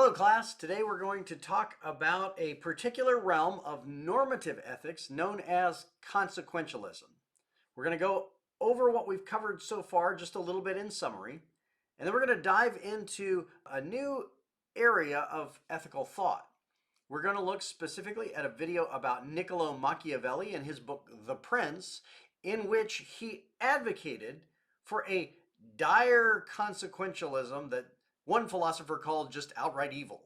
Hello class, today we're going to talk about a particular realm of normative ethics known as consequentialism. We're going to go over what we've covered so far just a little bit in summary, and then we're going to dive into a new area of ethical thought. We're going to look specifically at a video about Niccolo Machiavelli and his book The Prince, in which he advocated for a dire consequentialism that one philosopher called just outright evil.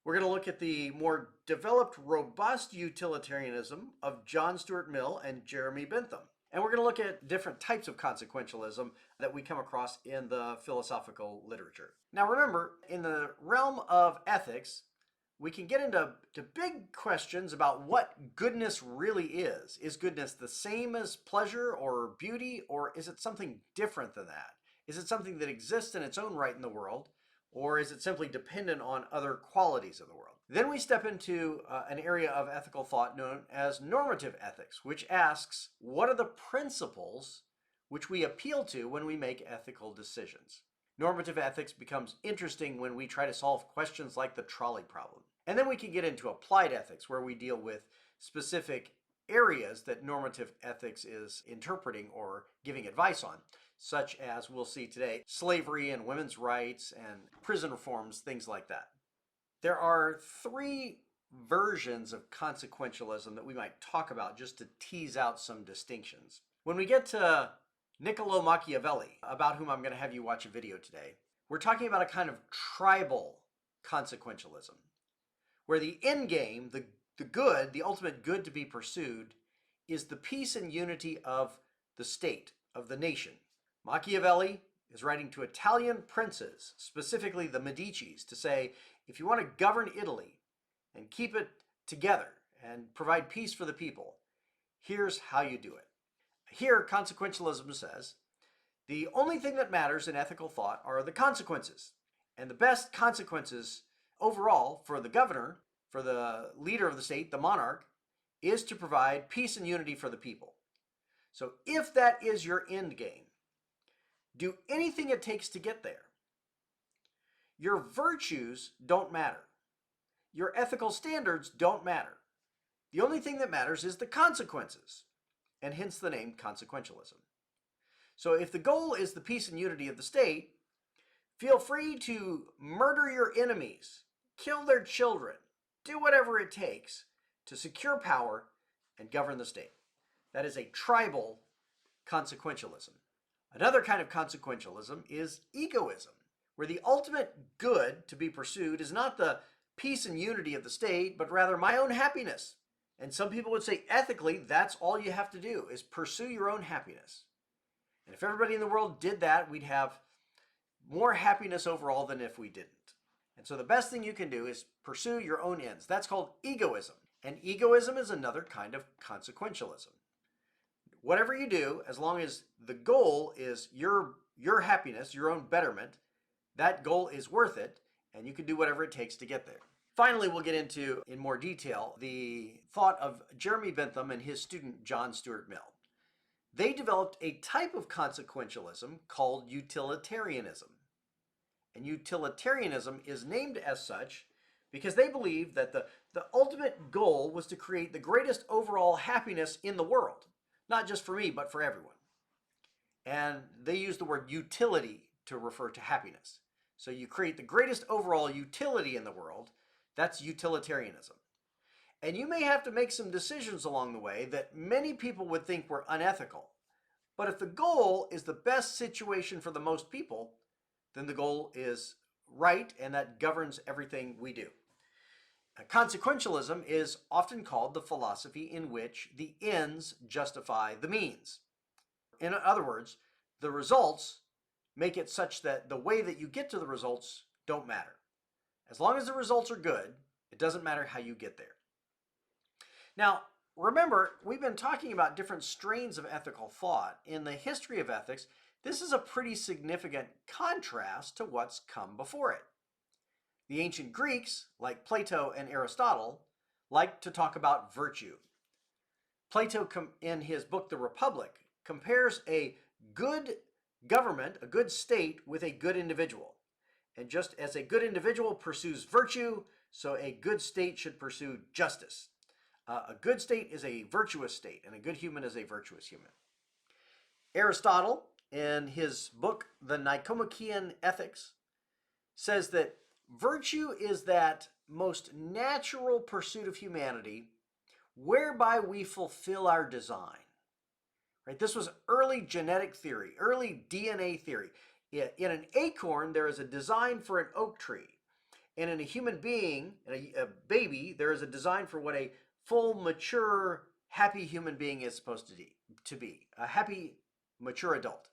We're going to look at the more developed, robust utilitarianism of John Stuart Mill and Jeremy Bentham. And we're going to look at different types of consequentialism that we come across in the philosophical literature. Now remember, in the realm of ethics, we can get into big questions about what goodness really is. Is goodness the same as pleasure or beauty, or is it something different than that? Is it something that exists in its own right in the world, or is it simply dependent on other qualities of the world? Then we step into an area of ethical thought known as normative ethics, which asks, what are the principles which we appeal to when we make ethical decisions? Normative ethics becomes interesting when we try to solve questions like the trolley problem. And then we can get into applied ethics, where we deal with specific areas that normative ethics is interpreting or giving advice on, such as we'll see today, slavery and women's rights and prison reforms, things like that. There are three versions of consequentialism that we might talk about just to tease out some distinctions. When we get to Niccolo Machiavelli, about whom I'm going to have you watch a video today, we're talking about a kind of tribal consequentialism, where the end game, the good, the ultimate good to be pursued, is the peace and unity of the state, of the nation. Machiavelli is writing to Italian princes, specifically the Medicis, to say, if you want to govern Italy and keep it together and provide peace for the people, here's how you do it. Here, consequentialism says, the only thing that matters in ethical thought are the consequences. And the best consequences overall for the governor, for the leader of the state, the monarch, is to provide peace and unity for the people. So if that is your end game, do anything it takes to get there. Your virtues don't matter. Your ethical standards don't matter. The only thing that matters is the consequences, and hence the name consequentialism. So if the goal is the peace and unity of the state, feel free to murder your enemies, kill their children, do whatever it takes to secure power and govern the state. That is a tribal consequentialism. Another kind of consequentialism is egoism, where the ultimate good to be pursued is not the peace and unity of the state, but rather my own happiness. And some people would say ethically, that's all you have to do, is pursue your own happiness. And if everybody in the world did that, we'd have more happiness overall than if we didn't. And so the best thing you can do is pursue your own ends. That's called egoism. And egoism is another kind of consequentialism. Whatever you do, as long as the goal is your happiness, your own betterment, that goal is worth it, and you can do whatever it takes to get there. Finally, we'll get into, in more detail, the thought of Jeremy Bentham and his student John Stuart Mill. They developed a type of consequentialism called utilitarianism. And utilitarianism is named as such because they believed that the ultimate goal was to create the greatest overall happiness in the world. Not just for me, but for everyone. And they use the word utility to refer to happiness. So you create the greatest overall utility in the world. That's utilitarianism. And you may have to make some decisions along the way that many people would think were unethical. But if the goal is the best situation for the most people, then the goal is right, and that governs everything we do. Consequentialism is often called the philosophy in which the ends justify the means. In other words, the results make it such that the way that you get to the results don't matter. As long as the results are good, it doesn't matter how you get there. Now, remember, we've been talking about different strains of ethical thought. In the history of ethics, this is a pretty significant contrast to what's come before it. The ancient Greeks, like Plato and Aristotle, liked to talk about virtue. Plato, in his book The Republic, compares a good government, a good state, with a good individual. And just as a good individual pursues virtue, so a good state should pursue justice. A good state is a virtuous state, and a good human is a virtuous human. Aristotle, in his book, The Nicomachean Ethics, says that virtue is that most natural pursuit of humanity whereby we fulfill our design. Right? This was early genetic theory, early DNA theory. In an acorn, there is a design for an oak tree. And in a human being, a baby, there is a design for what a full, mature, happy human being is supposed to be. A happy, mature adult.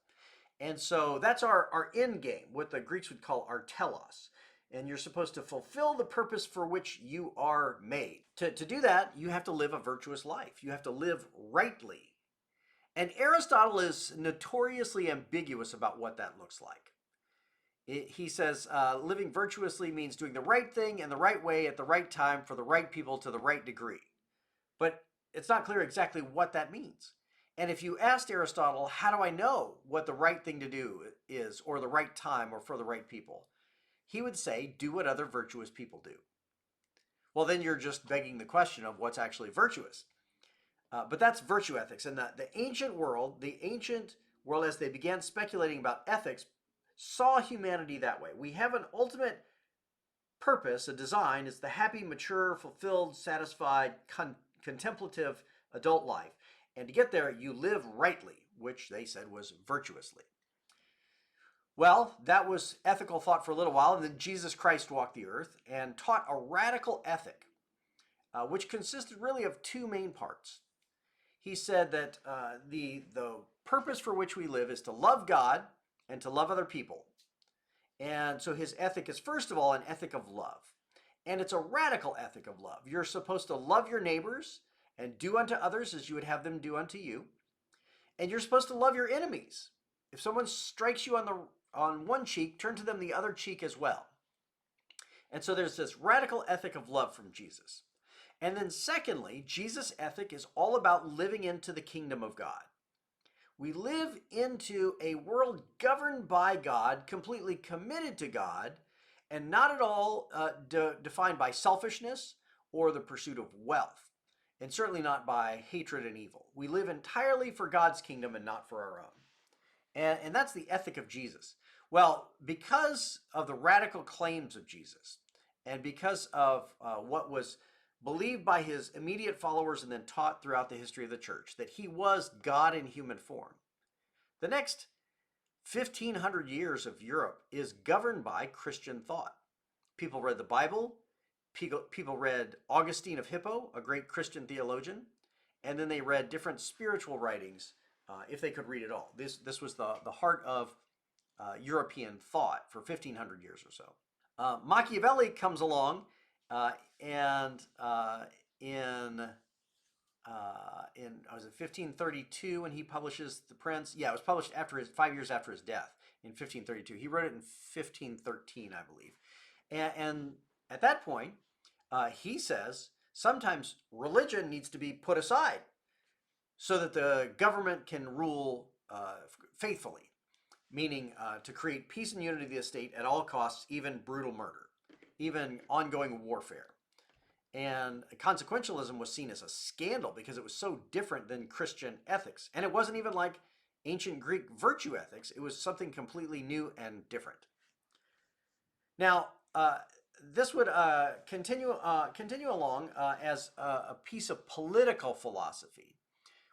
And so that's our end game, what the Greeks would call our telos. And you're supposed to fulfill the purpose for which you are made. To do that, you have to live a virtuous life. You have to live rightly. And Aristotle is notoriously ambiguous about what that looks like. He says living virtuously means doing the right thing in the right way at the right time for the right people to the right degree. But it's not clear exactly what that means. And if you asked Aristotle, how do I know what the right thing to do is, or the right time, or for the right people? He would say, do what other virtuous people do. Well, then you're just begging the question of what's actually virtuous. But that's virtue ethics. And the ancient world as they began speculating about ethics, saw humanity that way. We have an ultimate purpose, a design. It's the happy, mature, fulfilled, satisfied, contemplative adult life. And to get there, you live rightly, which they said was virtuously. Well, that was ethical thought for a little while, and then Jesus Christ walked the earth and taught a radical ethic, which consisted really of two main parts. He said that the purpose for which we live is to love God and to love other people. And so his ethic is, first of all, an ethic of love. And it's a radical ethic of love. You're supposed to love your neighbors and do unto others as you would have them do unto you. And you're supposed to love your enemies. If someone strikes you on one cheek, turn to them the other cheek as well. And so there's this radical ethic of love from Jesus. And then secondly, Jesus' ethic is all about living into the kingdom of God. We live into a world governed by God, completely committed to God, and not at all defined by selfishness or the pursuit of wealth, and certainly not by hatred and evil. We live entirely for God's kingdom and not for our own. And that's the ethic of Jesus. Well, because of the radical claims of Jesus, and because of what was believed by his immediate followers and then taught throughout the history of the church, that he was God in human form, the next 1,500 years of Europe is governed by Christian thought. People read the Bible, people read Augustine of Hippo, a great Christian theologian, and then they read different spiritual writings if they could read it all. This was the heart of European thought for 1,500 years or so. Machiavelli comes along and in was it 1532 when he publishes The Prince? Yeah, it was published 5 years after his death in 1532. He wrote it in 1513, I believe. And at that point, he says sometimes religion needs to be put aside so that the government can rule faithfully, meaning to create peace and unity of the state at all costs, even brutal murder, even ongoing warfare. And consequentialism was seen as a scandal because it was so different than Christian ethics. And it wasn't even like ancient Greek virtue ethics. It was something completely new and different. Now, this would continue along as a piece of political philosophy,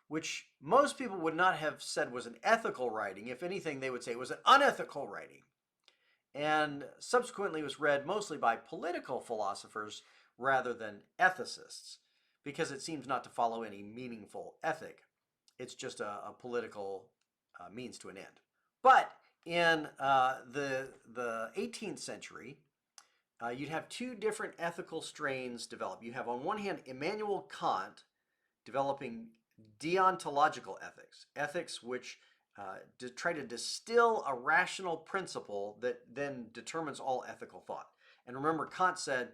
which most people would not have said was an ethical writing. If anything, they would say it was an unethical writing. And subsequently was read mostly by political philosophers rather than ethicists, because it seems not to follow any meaningful ethic. It's just a political means to an end. But in the 18th century, you'd have two different ethical strains develop. You have on one hand Emmanuel Kant developing deontological ethics, ethics which try to distill a rational principle that then determines all ethical thought. And remember, Kant said,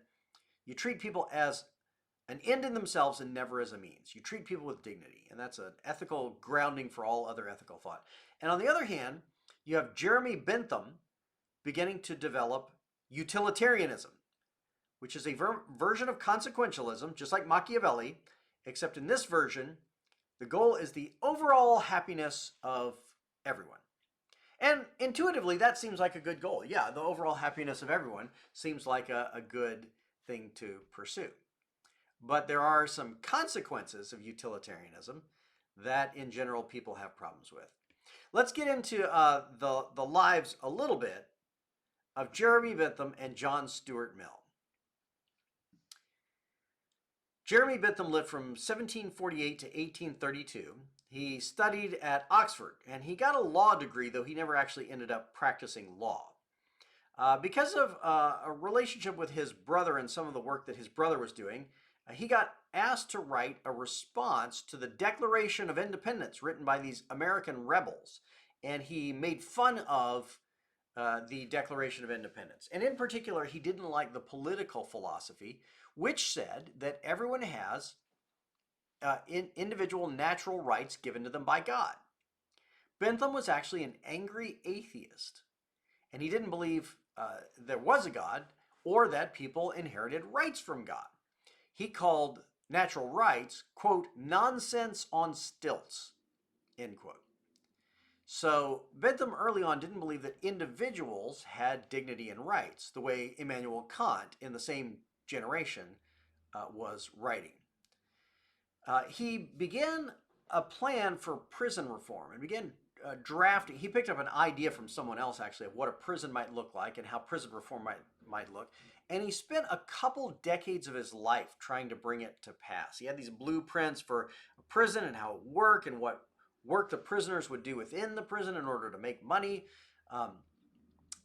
you treat people as an end in themselves and never as a means. You treat people with dignity, and that's an ethical grounding for all other ethical thought. And on the other hand, you have Jeremy Bentham beginning to develop utilitarianism, which is a version of consequentialism, just like Machiavelli, except in this version, the goal is the overall happiness of everyone. And intuitively, that seems like a good goal. Yeah, the overall happiness of everyone seems like a good thing to pursue. But there are some consequences of utilitarianism that, in general, people have problems with. Let's get into the lives a little bit of Jeremy Bentham and John Stuart Mill. Jeremy Bentham lived from 1748 to 1832. He studied at Oxford, and he got a law degree, though he never actually ended up practicing law. Because of a relationship with his brother and some of the work that his brother was doing, he got asked to write a response to the Declaration of Independence written by these American rebels. And he made fun of the Declaration of Independence. And in particular, he didn't like the political philosophy, which said that everyone has individual natural rights given to them by God. Bentham was actually an angry atheist, and he didn't believe there was a God or that people inherited rights from God. He called natural rights, quote, nonsense on stilts, end quote. So Bentham early on didn't believe that individuals had dignity and rights, the way Emmanuel Kant in the same generation was writing. He began a plan for prison reform and began drafting. He picked up an idea from someone else, actually, of what a prison might look like and how prison reform might look. And he spent a couple decades of his life trying to bring it to pass. He had these blueprints for a prison and how it would work and what work the prisoners would do within the prison in order to make money.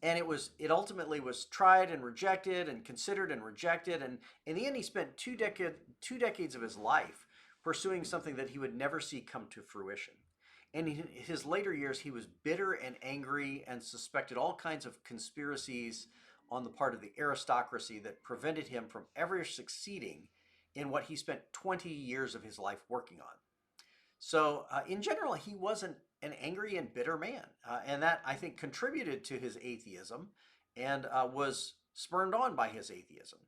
And it ultimately was tried and rejected and considered and rejected. And in the end, he spent two decades of his life pursuing something that he would never see come to fruition. And in his later years, he was bitter and angry and suspected all kinds of conspiracies on the part of the aristocracy that prevented him from ever succeeding in what he spent 20 years of his life working on. So in general, he wasn't an angry and bitter man. And that, I think, contributed to his atheism and was spurned on by his atheism.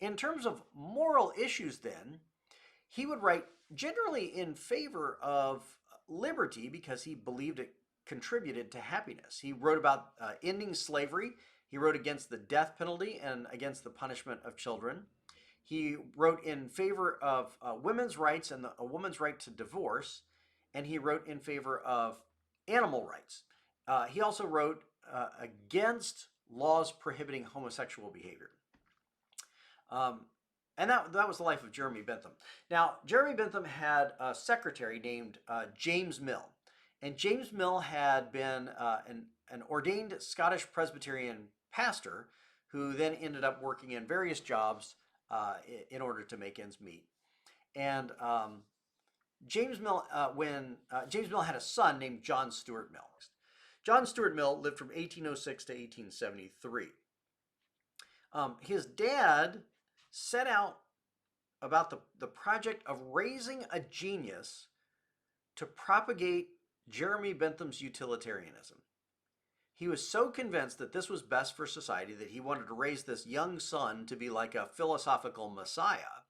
In terms of moral issues, then, he would write generally in favor of liberty because he believed it contributed to happiness. He wrote about ending slavery. He wrote against the death penalty and against the punishment of children. He wrote in favor of women's rights and a woman's right to divorce. And he wrote in favor of animal rights. He also wrote against laws prohibiting homosexual behavior. And that was the life of Jeremy Bentham. Now, Jeremy Bentham had a secretary named James Mill. And James Mill had been an ordained Scottish Presbyterian pastor who then ended up working in various jobs in order to make ends meet. And James Mill had a son named John Stuart Mill. John Stuart Mill lived from 1806 to 1873. His dad set out about the project of raising a genius to propagate Jeremy Bentham's utilitarianism. He was so convinced that this was best for society that he wanted to raise this young son to be like a philosophical messiah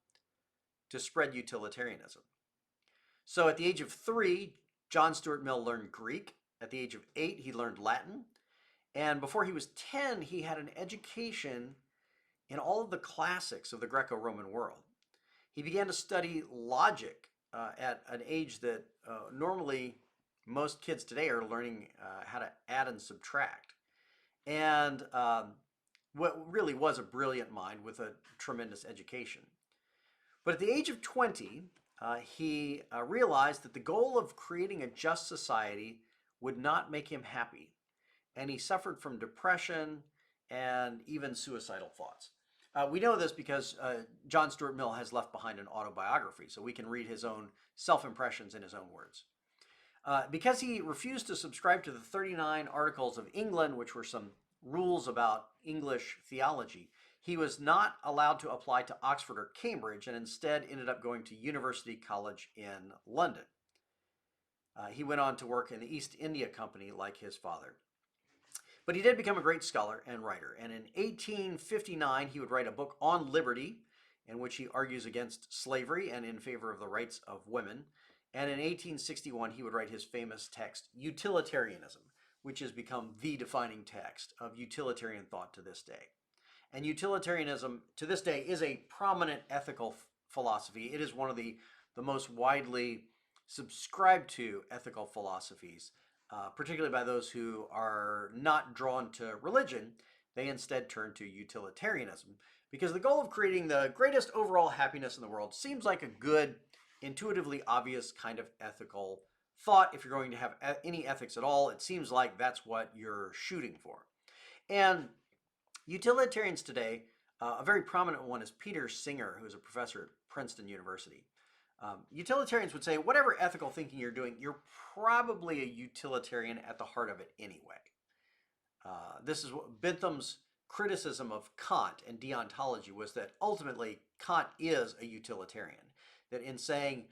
to spread utilitarianism. So at the age of 3, John Stuart Mill learned Greek. At the age of 8, he learned Latin. And before he was 10, he had an education in all of the classics of the Greco-Roman world. He began to study logic at an age that normally most kids today are learning how to add and subtract. And what really was a brilliant mind with a tremendous education. But at the age of 20, he realized that the goal of creating a just society would not make him happy. And he suffered from depression and even suicidal thoughts. We know this because John Stuart Mill has left behind an autobiography, so we can read his own self-impressions in his own words. Because he refused to subscribe to the 39 Articles of England, which were some rules about English theology, he was not allowed to apply to Oxford or Cambridge and instead ended up going to University College in London. He went on to work in the East India Company like his father. But he did become a great scholar and writer. And in 1859, he would write a book on liberty, in which he argues against slavery and in favor of the rights of women. And in 1861, he would write his famous text, Utilitarianism, which has become the defining text of utilitarian thought to this day. And utilitarianism to this day is a prominent ethical philosophy. It is one of the most widely subscribed to ethical philosophies, particularly by those who are not drawn to religion. They instead turn to utilitarianism because the goal of creating the greatest overall happiness in the world seems like a good, intuitively obvious kind of ethical thought. If you're going to have any ethics at all, it seems like that's what you're shooting for. And utilitarians today, a very prominent one is Peter Singer, who is a professor at Princeton University. Utilitarians would say whatever ethical thinking you're doing, you're probably a utilitarian at the heart of it anyway. This is what Bentham's criticism of Kant and deontology was, that ultimately Kant is a utilitarian. That in saying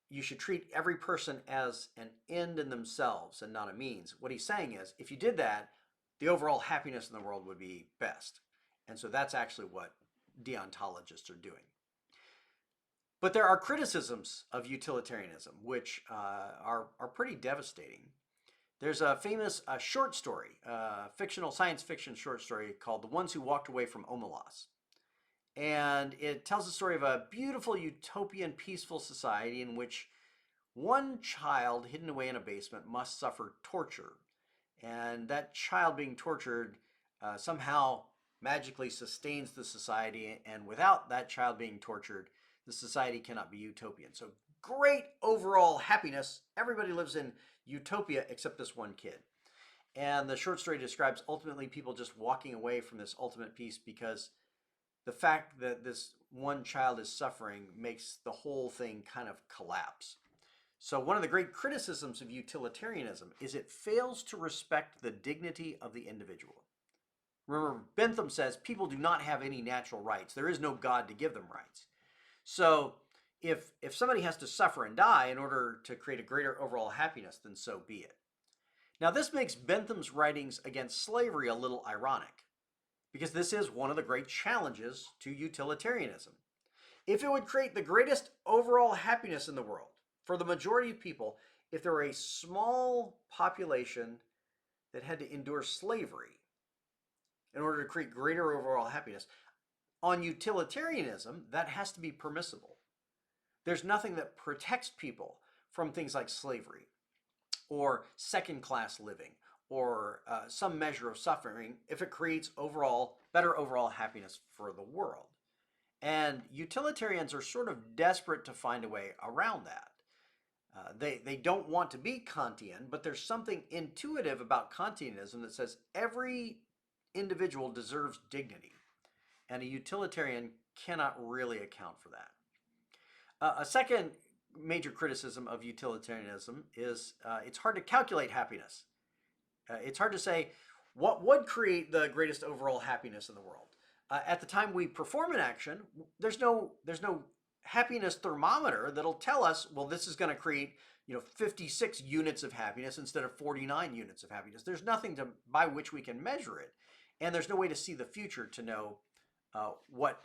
you should treat every person as an end in themselves and not a means, what he's saying is if you did that, the overall happiness in the world would be best. And so that's actually what deontologists are doing. But there are criticisms of utilitarianism, which are pretty devastating. There's a famous short story, fictional science fiction short story called The Ones Who Walked Away from Omelas. And it tells the story of a beautiful utopian peaceful society in which one child hidden away in a basement must suffer torture. And that child being tortured somehow magically sustains the society. And without that child being tortured, the society cannot be utopian. So great overall happiness. Everybody lives in utopia except this one kid. And the short story describes ultimately people just walking away from this ultimate peace because the fact that this one child is suffering makes the whole thing kind of collapse. So one of the great criticisms of utilitarianism is it fails to respect the dignity of the individual. Remember, Bentham says people do not have any natural rights. There is no God to give them rights. So if somebody has to suffer and die in order to create a greater overall happiness, then so be it. Now this makes Bentham's writings against slavery a little ironic, because this is one of the great challenges to utilitarianism. If it would create the greatest overall happiness in the world for the majority of people, if there were a small population that had to endure slavery in order to create greater overall happiness, on utilitarianism, that has to be permissible. There's nothing that protects people from things like slavery or second-class living or some measure of suffering if it creates better overall happiness for the world. And utilitarians are sort of desperate to find a way around that. They don't want to be Kantian, but there's something intuitive about Kantianism that says every individual deserves dignity. And a utilitarian cannot really account for that. A second major criticism of utilitarianism is it's hard to calculate happiness. It's hard to say what would create the greatest overall happiness in the world. At the time we perform an action, there's no happiness thermometer that'll tell us, well, this is going to create 56 units of happiness instead of 49 units of happiness. There's nothing by which we can measure it, and there's no way to see the future to know what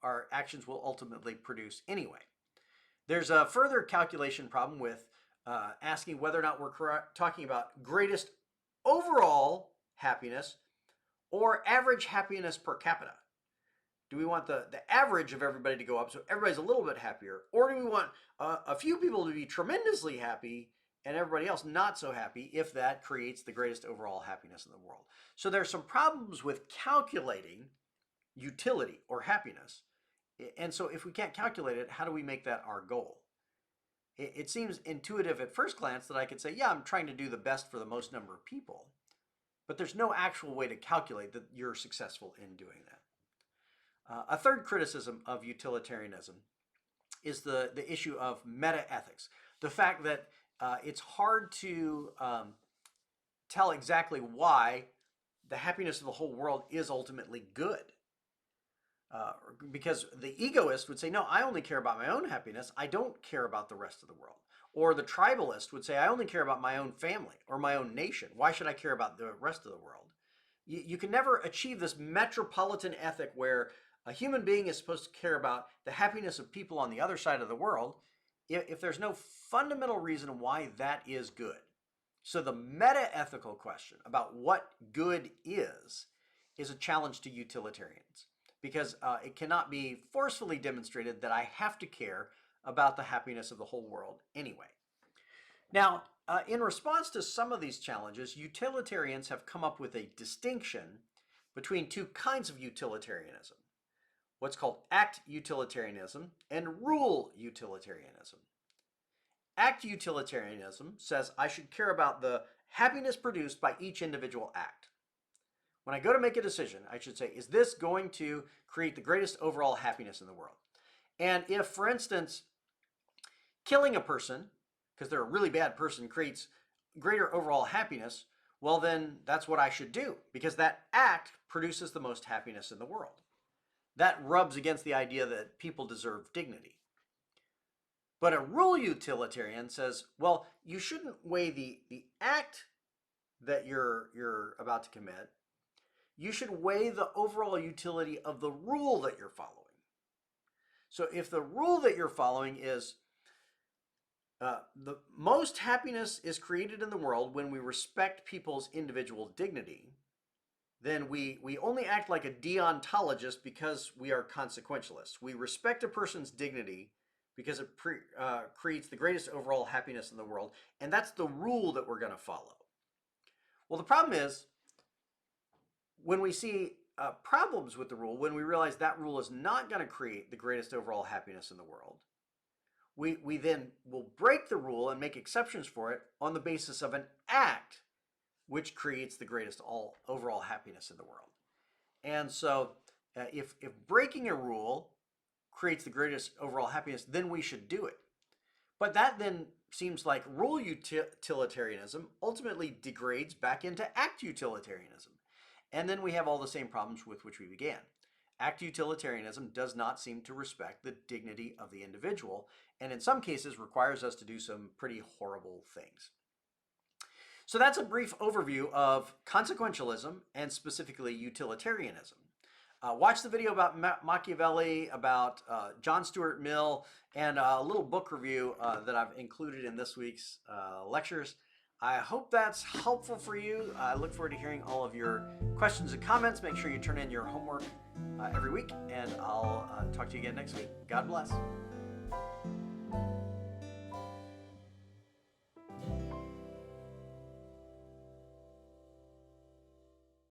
our actions will ultimately produce anyway. There's a further calculation problem with asking whether or not we're talking about greatest overall happiness or average happiness per capita. Do we want the average of everybody to go up so everybody's a little bit happier? Or do we want a few people to be tremendously happy and everybody else not so happy if that creates the greatest overall happiness in the world? So there's some problems with calculating utility or happiness. And so if we can't calculate it, how do we make that our goal? It seems intuitive at first glance that I could say, yeah, I'm trying to do the best for the most number of people. But there's no actual way to calculate that you're successful in doing that. A third criticism of utilitarianism is the issue of meta-ethics. The fact that it's hard to tell exactly why the happiness of the whole world is ultimately good. Because the egoist would say, no, I only care about my own happiness. I don't care about the rest of the world. Or the tribalist would say, I only care about my own family or my own nation. Why should I care about the rest of the world? You can never achieve this metropolitan ethic where a human being is supposed to care about the happiness of people on the other side of the world if there's no fundamental reason why that is good. So the meta-ethical question about what good is a challenge to utilitarians, because it cannot be forcefully demonstrated that I have to care about the happiness of the whole world anyway. Now, in response to some of these challenges, utilitarians have come up with a distinction between two kinds of utilitarianism, what's called act utilitarianism and rule utilitarianism. Act utilitarianism says I should care about the happiness produced by each individual act. When I go to make a decision, I should say, is this going to create the greatest overall happiness in the world? And if, for instance, killing a person, because they're a really bad person, creates greater overall happiness, well then that's what I should do, because that act produces the most happiness in the world. That rubs against the idea that people deserve dignity. But a rule utilitarian says, well, you shouldn't weigh the act that you're about to commit. You should weigh the overall utility of the rule that you're following. So if the rule that you're following is the most happiness is created in the world when we respect people's individual dignity, then we only act like a deontologist because we are consequentialists. We respect a person's dignity because it creates the greatest overall happiness in the world, and that's the rule that we're going to follow. Well, the problem is when we see problems with the rule, when we realize that rule is not going to create the greatest overall happiness in the world, we then will break the rule and make exceptions for it on the basis of an act which creates the greatest overall happiness in the world. And so if breaking a rule creates the greatest overall happiness, then we should do it. But that then seems like rule utilitarianism ultimately degrades back into act utilitarianism. And then we have all the same problems with which we began. Act utilitarianism does not seem to respect the dignity of the individual, and in some cases requires us to do some pretty horrible things. So that's a brief overview of consequentialism and specifically utilitarianism. Watch the video about Machiavelli, about John Stuart Mill, and a little book review that I've included in this week's lectures. I hope that's helpful for you. I look forward to hearing all of your questions and comments. Make sure you turn in your homework every week, and I'll talk to you again next week. God bless.